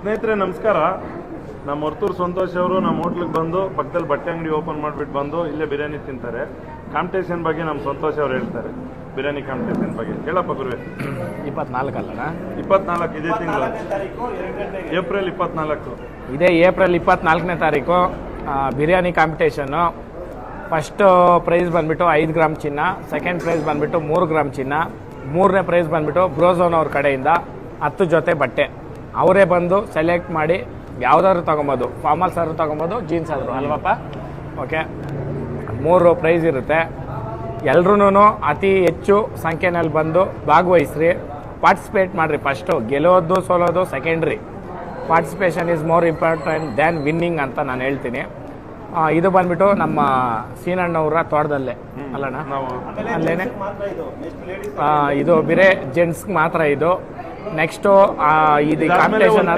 ಸ್ನೇಹಿತರೆ ನಮಸ್ಕಾರ. ನಮ್ಮ ಹೊರ್ತೂರು ಸಂತೋಷ್ ಅವರು ನಮ್ಮ ಹೋಟ್ಲಿಗೆ ಬಂದು ಪಕ್ಕದಲ್ಲಿ ಬಟ್ಟೆ ಅಂಗಡಿ ಓಪನ್ ಮಾಡಿಬಿಟ್ಟು ಬಂದು ಇಲ್ಲೇ ಬಿರಿಯಾನಿ ತಿಂತಾರೆ. ಕಾಂಪಿಟೇಷನ್ ಬಗ್ಗೆ ನಮ್ಮ ಸಂತೋಷ್ ಅವರು ಹೇಳ್ತಾರೆ. ಬಿರಿಯಾನಿ ಕಾಂಪಿಟೇಷನ್ ಬಗ್ಗೆ ಹೇಳಪ್ಪ ಗುರುವೆ. 24 ಅಲ್ಲಣ್ಣ? 24 ಇದೇ ತಿಂಗಳು, ಏಪ್ರಿಲ್ 24. ಇದೇ ಏಪ್ರಿಲ್ 24ನೇ ತಾರೀಕು ಬಿರಿಯಾನಿ ಕಾಂಪಿಟೇಷನ್ನು. ಫಸ್ಟು ಪ್ರೈಸ್ ಬಂದುಬಿಟ್ಟು 5 ಗ್ರಾಮ್ ಚಿನ್ನ, ಸೆಕೆಂಡ್ ಪ್ರೈಸ್ ಬಂದುಬಿಟ್ಟು 3 ಗ್ರಾಮ್ ಚಿನ್ನ, ಮೂರನೇ ಪ್ರೈಸ್ ಬಂದುಬಿಟ್ಟು ಬ್ರೋಝೋನ್ ಅವ್ರ ಕಡೆಯಿಂದ 10 ಜೊತೆ ಬಟ್ಟೆ. ಅವರೇ ಬಂದು ಸೆಲೆಕ್ಟ್ ಮಾಡಿ ಯಾವುದಾದ್ರು ತೊಗೊಬೋದು, ಫಾರ್ಮಲ್ಸ್ ಆದ್ರೂ ತೊಗೊಬೋದು, ಜೀನ್ಸ್ ಆದರೂ ಅಲ್ವಪ್ಪ. ಓಕೆ, 3 ಪ್ರೈಸ್ ಇರುತ್ತೆ. ಎಲ್ರೂ ಅತಿ ಹೆಚ್ಚು ಸಂಖ್ಯೆನಲ್ಲಿ ಬಂದು ಭಾಗವಹಿಸ್ರಿ, ಪಾರ್ಟಿಸಿಪೇಟ್ ಮಾಡಿರಿ. ಫಸ್ಟು ಗೆಲ್ಲೋದು ಸೋಲೋದು secondary, participation is more important than winning ಅಂತ ನಾನು ಹೇಳ್ತೀನಿ. ಇದು ಬಂದ್ಬಿಟ್ಟು ನಮ್ಮ ಸೀನಣ್ಣವರ ತೋಟದಲ್ಲೇ ಅಲ್ಲಣ್ಣ, ಅಲ್ಲೇನೆ. ಇದು ಬೇರೆ ಜೆಂಟ್ಸ್ಗೆ ಮಾತ್ರ ಇದು. ನೆಕ್ಸ್ಟು ಇದು ಕಾಂಪಿಟೇಷನ್